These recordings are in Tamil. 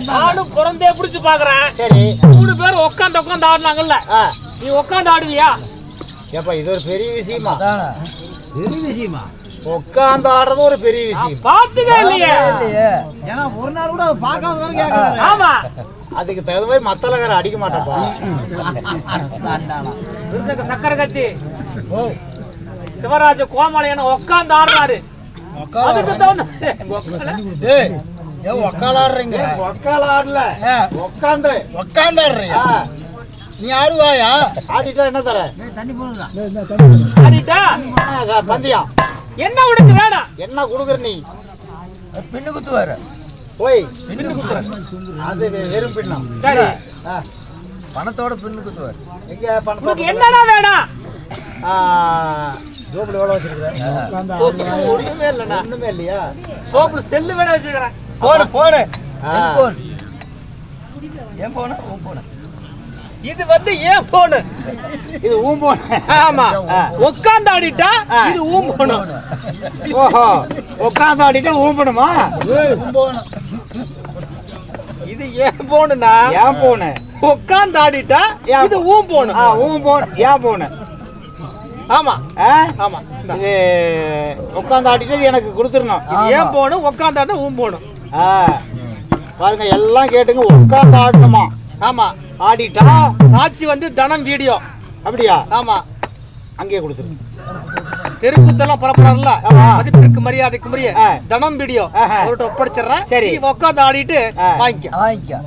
நானும் பிறந்தே பிடிச்சு பாக்குறேன். சரி 3 பேர் உட்காந்து ஆடுனாங்கல்ல, நீ உட்காந்து ஆடுவியா? ஏப்பா இது ஒரு பெரிய விஷயமா? பெரிய விஷயமா? உட்காந்து ஆடுறது ஒரு பெரிய விஷயம். பாத்துக்கே இல்லையே. ஏன்னா ஒரு நாள் கூட பார்க்காம தானே கேட்கறாரு. ஆமா, அதுக்கு தகுந்த மாதிரி மத்தலகார அடிக்க மாட்டேப்பா. சக்கரை கட்டி சிவராஜ கோமாளியான உட்காந்து ஆடுறாரு. அதுக்கு தகுந்த உக்கால ஆடுறீங்க? உக்கால ஆடல, உட்காந்து ஆடுறீங்க. நீ ஆடுவாயா? ஆடிட்டா என்ன தர? தண்ணி போடுறா. ஆடிட்டா பந்தயம் என்ன உனக்கு வேணாம்? என்ன குடுக்குற நீ? பின்னு குத்துவாரு. போய் பின்னு குத்துவாரு. அது வெறும் பின்னம். சரி, பணத்தோட பின்னு குத்துவாரு. எங்க பணம்? உனக்கு என்னடா வேணாம்? ஜோப்ல எவ்வளவு வச்சிருக்க? ஒண்ணுமே இல்லடா. ஒண்ணுமே இல்லையா? சோப்புல செல்லு வேணா வச்சிருக்கேன். போடு செல்போன். ஏன் போன? உன் போன. இது வந்து ஏன் போனு? இது ஊம்போன். ஆமா, உட்காந்து ஆடிட்டா இது ஊம் போனும். ஓஹோ, உட்காந்து ஆடிட்டா ஊம்பணுமா? இது ஏன் போனுனா ஏன் போன? உட்காந்து ஆடிட்டா இது ஊம் போனும். ஊம்போன் ஏன் போன? ஆமா ஆமா, இது உட்காந்து ஆடிட்டு எனக்கு கொடுத்துடணும். ஏன் போனும்? உட்காந்து ஆடினா ஊம் போனும். பாருங்க எல்லாம் கேட்டுங்க, உட்காந்து ஆடணுமா? ஆமா, ஆடிட்டா சாட்சி வந்து தனம் வீடியோ. அப்படியா? ஆமா, அங்கேயே கொடுத்துருங்க. தெருக்கூத்தெல்லாம் பரப்புறாருல, மதிப்பிற்கு மரியாதைக்கு முறைய தனம் வீடியோ அவர்கிட்ட ஒப்படைச்சிடுறேன். சரி, உட்காந்து ஆடிட்டு வாங்கிக்க.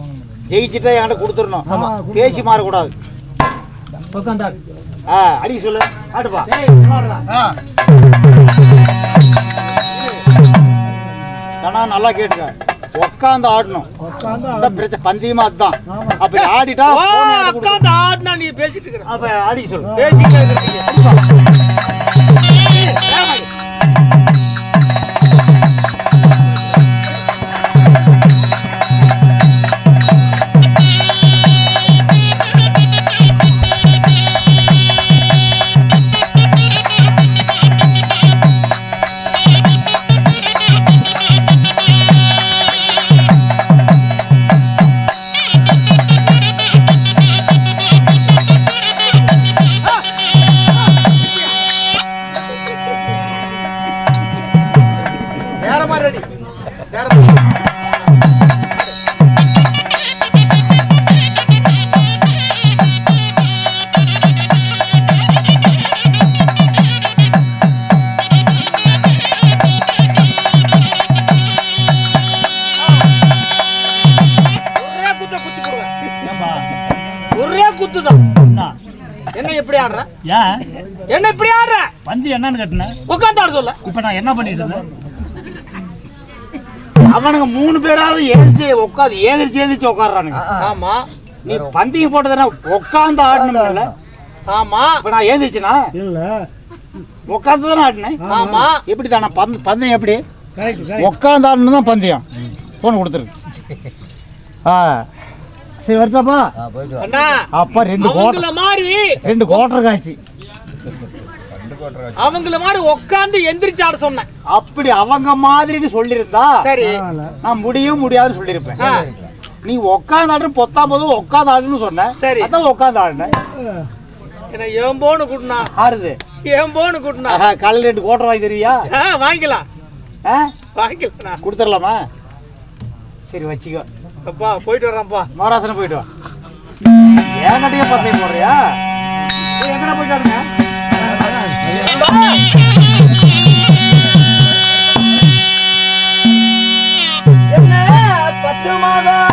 ஜெயிச்சுட்டா என்கிட்ட கொடுத்துடணும். பேசி மாறக்கூடாது. உட்காந்து ஆடு. அடிக்க சொல்லு. ஆடுப்பா. தானா நல்லா கேட்டுக்க, உட்காந்து ஆடணும். பிரச்சனை பந்தயமா அதுதான். அப்படி ஆடிட்டா உட்காந்து ஆடினா நீ பேசிட்டு இருக்க. அப்ப அடிக்க சொல்லு. பேசிட்டு என்ன இப்படி ஆடுற? என்ன இப்படி ஆடுற? பந்தி என்னன்னு கேட்டன? உட்காந்து ஆட சொல்ல. இப்ப நான் என்ன பண்ணிட்டு இருந்தேன்? அவனுங்க 3 பேராவது ஏந்திரிச்சு உட்காடுறானுங்க. ஆமா, நீ பந்தயம் போட்டதுனா உட்காந்து ஆடணும்ல. ஆமா, இப்ப நான் ஏந்திரிச்சுனா இல்ல உட்காந்து தானே ஆடினேன். ஆமா, எப்படி தானே பந்தயம்? எப்படி உட்காந்து ஆடணும் தான் பந்தயம். போன் கொடுத்துருக்கு. சரி வரட்டாப்பா. அண்ணா அப்பா 2 கோட்டர் காய்ச்சி அவங்கள மாதிரி உட்காந்து எந்திரிச்சு ஆட சொன்னேன். அப்படி அவங்க மாதிரின்னு சொல்லியிருந்தா சரி, நான் முடியாதுன்னு சொல்லியிருப்பேன். நீ உட்காந்து ஆடு பொத்தாம்போது உட்காந்து ஆடுன்னு சொன்ன. சரி, அதான் உட்காந்து ஆடுனேன். என்ன ஏன் போன்னு கூட்டினா? ஆறுது ஏன் போன்னு கூட்டினா? காலையில் 2 கோட்டர் வாங்கி தருவியா? வாங்கிக்கலாம். வாங்கிக்கலாம். கொடுத்துடலாமா? சரி வச்சுக்கோ. அப்பா போயிட்டு வர்றேன்ப்பா. மகாராசனை போயிட்டு வா. ஏங்கட்டியே பந்தயம் போடுறியா? எங்கடா போயிட்டு வாருங்க. என்ன 10 மாதம்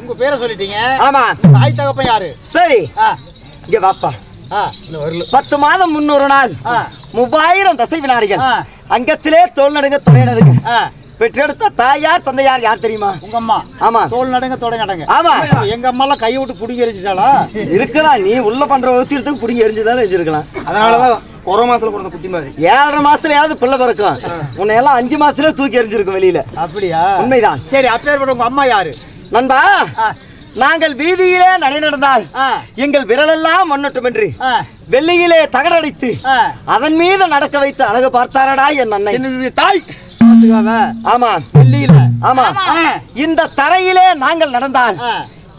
உங்க பேரை சொல்லிட்டீங்க. ஆமா. தாய் தகப்பன் யாரு? சரி, ஆ, இங்க வாப்பா. இன்னும் வரல. 10 மாதம் 300 நாள் 3000 தசை வினாடிகள் ஆ. அங்கத்திலே தோல் நடுங்க துணை நடுங்க ஆ, பெற்றெடுத்த தாயார் தந்தையார் யார் தெரியுமா? உங்க அம்மா. ஆமா. தோல் நடங்க தொடை நடங்க. ஆமா. எங்க அம்மா எல்லாம் கையை விட்டு புடிங்கி எரிஞ்சிட்டாளா? இருக்கலாம், நீ உள்ள பண்ற வச்சுட்டு புடிங்கி எரிஞ்சுதானே வச்சிருக்கலாம். அதனாலதான் கொரோனா மாசத்துல கொடுத்த குட்டி மாதிரி 7.5 மாசத்துலயாவது பிள்ளை பிறக்கும். உன்னை எல்லாம் 5 மாசத்துல தூக்கி எரிஞ்சிருக்கும் வெளியில. அப்படியா? உண்மைதான். சரி, அப்பேற்பட்ட உங்க அம்மா யாரு? நண்பா, நாங்கள் வீதியிலே நடை நடந்தால் எங்கள் விரலெல்லாம் மண்ணொட்டும் என்று வெள்ளியிலே தகடடித்து அதன் மீது நடக்க வைத்து அழகு பார்த்தாரடா என் அன்னை தாய். ஆமா, வெள்ளியில. ஆமா. இந்த தரையிலே நாங்கள் நடந்தால்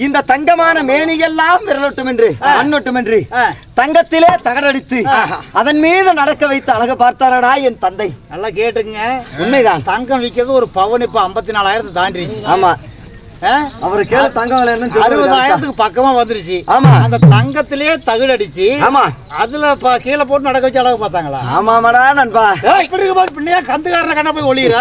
இந்த தங்கமான மேனியெல்லாம் விரலொட்டும் என்று மண்ணொட்டும் என்று தங்கத்திலே தகடடித்து அதன் மீது நடக்க வைத்து அழகு பார்த்தாரடா என் தந்தை. நல்லா கேட்டுங்க. உண்மைதான். தங்கம் விற்கிறது ஒரு பவுன் இப்ப 54,000 தாண்டிடுச்சு. ஆமா. அவரு கேள தங்கம் விலை 60,000 பக்கமா வந்துருச்சு. ஆமா. அந்த தங்கத்திலே தகுடு அடிச்சு ஆமா அதுல கீழே போட்டு நடக்க வச்சு அழகு பார்த்தாங்களா? ஆமாமாடா நண்பா. இப்படி இருக்கும்போது பின்னையா கந்துக்காரன கண்ண போய் ஒளியிற?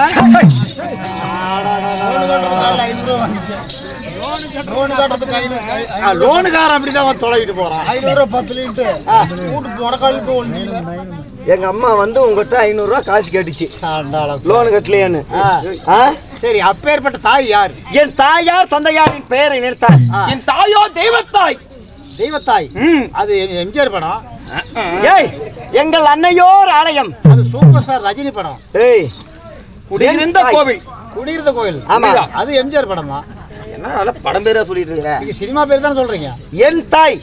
லோனுக்காரன் அப்படிதான் தொலைவிட்டு போறான். 510 எங்க அம்மா வந்து உங்ககிட்ட 500 ரூபாய் காசு கேட்டுச்சு லோனு கட்டலையான்னு. சரி, அப்பேற்பட்ட தாய் யார்? என் தாயார் தந்தையாரின் பெயரை நினைத்தார். என் தாயோ தெய்வத்தாய். தெய்வத்தாய்? அது எம்ஜிஆர் படம். ஏய், எங்கள் அன்னையோர் ஆலயம். அது சூப்பர் ஸ்டார் ரஜினி படம். ஏய், குடியிருந்த கோவில். குடியிருந்த கோவில். ஆமா, அது எம்ஜிஆர் படம் தான். என்ன படம் பேரா சொல்லிட்டு இருக்கிற? நீங்க சினிமா பேர் தான் சொல்றீங்க. என் தாய்.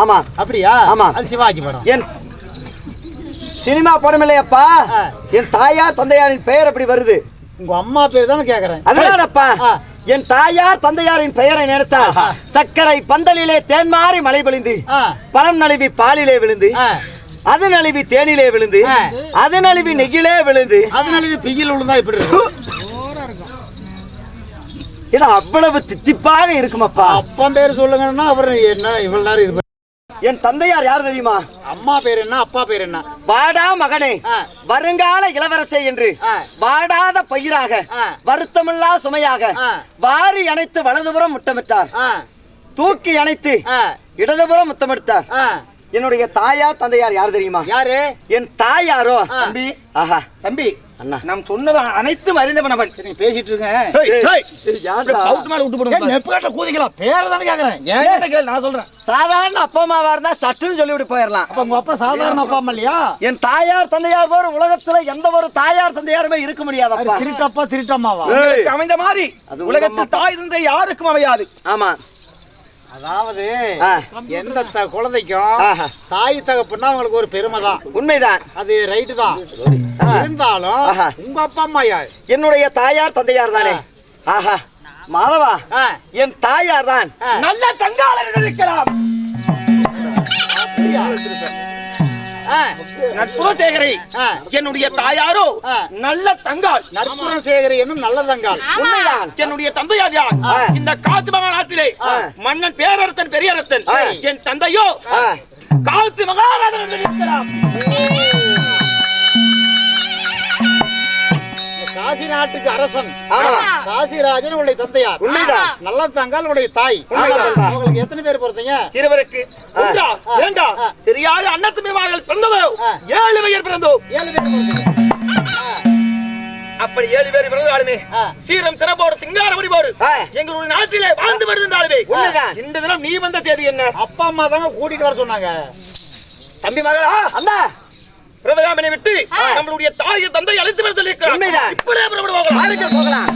ஆமா. அப்படியா? ஆமா. அது சிவாஜி படம். என் சினிமா படம் இல்லையப்பா. என் தாயார் தந்தையாரின் பெயர் அப்படி வருது. உங்க அம்மா பேர் தானே கேக்குறேன். அதனாலப்பா என் தாயார் தந்தையாரின் பெயரை நினைத்தால் சக்கரை பந்தலிலே தேன்மாறி மழை பொழிந்து பழம் நழுவி பாலிலே விழுந்து அது நழுவி தேனிலே விழுந்து அது நழுவி நெகிலே விழுந்து அது நழுவி பிகில் விழுந்தா இப்படி இருக்கும். இது அவ்வளவு தித்திப்பாக இருக்குமாப்பா. அப்பன் பேர் சொல்லுங்கன்னா அவர் என்ன இவ்வளவு நேரம் இது. என் தந்தையார் யார் தெரியுமா? அம்மா பேர் என்ன, அப்பா பேர் என்ன? வாடா மகனே வருங்கால இளவரசே என்று வாடாத பயிராக வருத்தமில்லா சுமையாக வாரி அணைத்து வலதுபுறம் முத்தமிட்டார். தூக்கி அணைத்து இடதுபுறம் முத்தமிட்டார். என்னுடைய தாயார் தந்தையார் யார் தெரியுமா? யாரு? என் தாயாரோ தம்பி. ஆஹா தம்பி, அண்ணா, நாம் சொன்னது அனைத்தும் அறிந்தவன் அவன். நீ பேசிட்டு இருக்கேன். நான் சொல்றேன். சாதாரண அப்பா அம்மாவா இருந்தா சட்டுன்னு சொல்லிவிட்டு போயிடலாம். அப்ப உங்க அப்பா சாதாரண அப்பா அம்மா இல்லையா? என் தாயார் தந்தையார் போற உலகத்துல எந்த ஒரு தாயார் தந்தையாருமே இருக்க முடியாதப்பா. திருட்டப்பா திருட்டம்மாவா? அமைந்த மாதிரி உலகத்தில் தாய் தந்தை யாருக்கும் அமையாது. ஆமா. அதாவது எந்த குழந்தைக்கும் தாய் தகப்பன்னா அவங்களுக்கு ஒரு பெருமை தான். உண்மைதான். அது ரைட்டு தான். இருந்தாலும் உங்க அப்பா அம்மா யார்? என்னுடைய தாயார் தந்தையார் தானே. ஆஹா மாதவா, என் தாயார் தான். நல்ல தங்காளர்கள் இருக்கலாம். நட்புரசேகரி என்னுடைய தாயாரோ நல்ல தங்காள். நட்புரசேகரி என்னும் நல்ல தங்காள். உண்மைதான். என்னுடைய தந்தையார் யார்? இந்த காத்து மகா நாட்டிலே மன்னன் பேரரசன் பெரியரசன். என் தந்தையோ காத்து மகாராஜன் இருக்கிறார். காசி நாட்டுக்கு அரசன் காசிராஜன் உடைய தந்தையார். உண்மைதான். நல்ல தங்காள் உடைய தாய். உங்களுக்கு எத்தனை பேர் பிறந்தீங்க? இருவருக்கு ஒன்றா இரண்டா சரியாக அன்னத்துமைவார்கள் பிறந்ததோ 7 பேர் பிறந்தோம். 7 பேர் பிறந்தீங்க. அப்படி 7 பேர் பிறந்தாலுமே சீரம் சிறப்போடு சிங்கார முடிவோடு எங்களுடைய நாட்டிலே வாழ்ந்து வருகின்றாலுமே இந்த தினம் நீ வந்த செய்தி என்ன? அப்பா அம்மா தாங்க கூட்டிட்டு வர சொன்னாங்க. தம்பி மகளா அண்ணா பிரதகாமனை விட்டு நம்மளுடைய தாயை தந்தை அழைத்து வர சொல்லியிருக்கிறார். இப்படியே போகலாம்.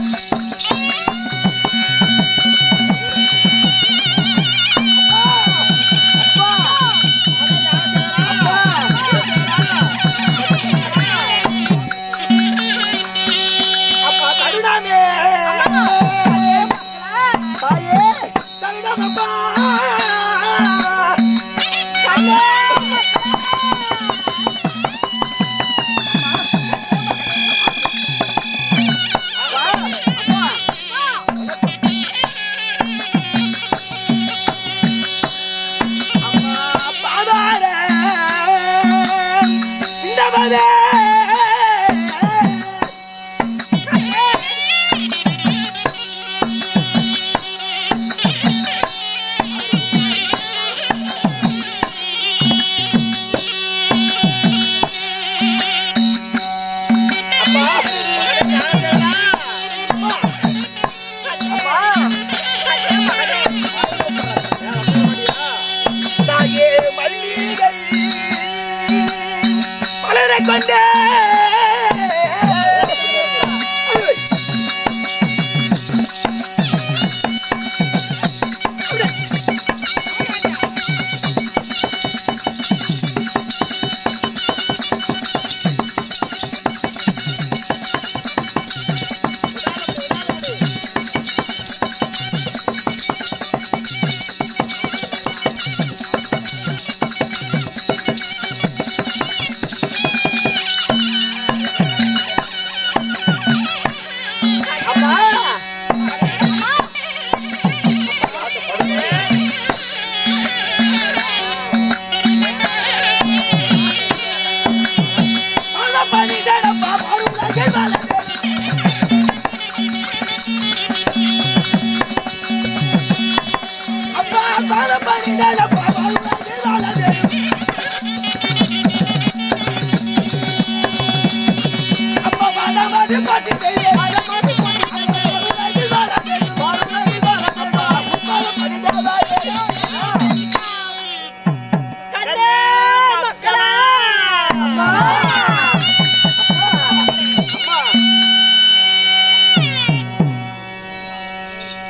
அப்பா தருணாமே தாயே தருணாமப்பா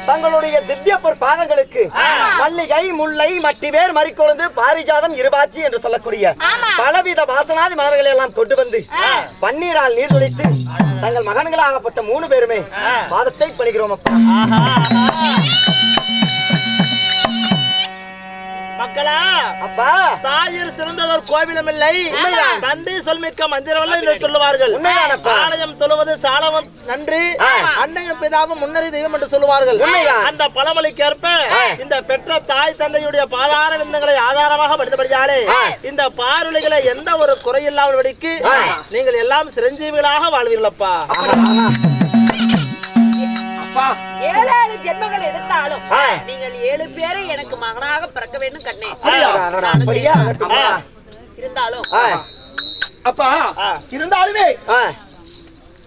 தங்களுடைய திவ்ய பாதங்களுக்கு மல்லிகை முல்லை மட்டிவேர் மறிக்கொழுந்து பாரிஜாதம் இருபாச்சி என்று சொல்லக்கூடிய பலவித வாசனாதி மலர்களை எல்லாம் கொண்டு வந்து பன்னீரால் நீர் துளித்து தங்கள் மகன்களாகப்பட்ட 3 பேருமே பாதத்தை பணிகிறோம் அப்பா. மக்களா அப்பா தாயிர் சிறந்ததோர் கோவிலும் இல்லை, உண்மைதான். தந்தை சொல்மிக்க மந்திரம் என்று சொல்லுவார்கள். உண்மைதானப்பா. ஆலயம் தொழுவது சாலவம் நன்று, அன்னையும் பிதாவும் முன்னறி தெய்வம் என்று சொல்லுவார்கள். உண்மைதான். அந்த பழமொழிக்கு ஏற்ப இந்த பெற்ற தாய் தந்தையுடைய பாதார விந்தங்களை ஆதாரமாக படுத்தபடியாலே இந்த பாருளிகளை எந்த ஒரு குறையில்லாதபடிக்கு நீங்கள் எல்லாம் சிரஞ்சீவிகளாக வாழ்வீர்களப்பா. அப்பா 7 ஜென்மங்கள் எடுத்தாலும் நீங்கள் 7 பேரை எனக்கு மகனாக பிறக்க வேண்டும் கண்ணே. அப்படியா? இருந்தாலும் அப்பா இருந்தாலுமே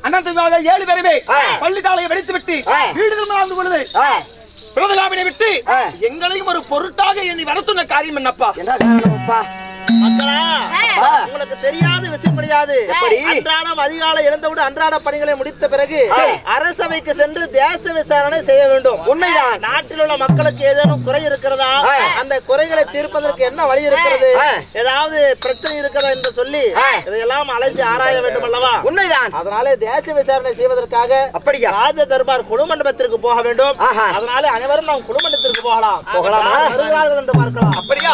அண்ணன் 7 பேருமே பள்ளிக்காலையை வெடித்து விட்டு வீடு திரும்ப பொழுது பிரதகாமினை விட்டு எங்களையும் ஒரு பொருட்டாக எண்ணி வர சொன்ன காரியம் என்னப்பா? மக்களா, உங்களுக்கு தெரியாத விஷயம் கிடையாது. அன்றாடம் அதிகாலை எழுந்தவுடன் அன்றாட பணிகளை முடித்த பிறகு அரசவைக்கு சென்று தேச விசாரணை செய்ய வேண்டும். உண்மைதான். நாட்டில் உள்ள மக்களுக்கு ஏதேனும் குறை இருக்கிறதா, அந்த குறைகளை தீர்ப்பதற்கு என்ன வழி இருக்கிறது, ஏதாவது பிரச்சனை இருக்கிறதா என்று சொல்லி இதையெல்லாம் அலசி ஆராய வேண்டும் அல்லவா? உண்மைதான். அதனால தேச விசாரணை செய்வதற்காக அப்படியா? ராஜ தர்பார் குழுமண்டபத்திற்கு போக வேண்டும். அதனால அனைவரும் நாம் குழுமண்டபத்திற்கு போகலாம். போகலாமா? வருகிறார்கள் என்று பார்க்கலாம். அப்படியா?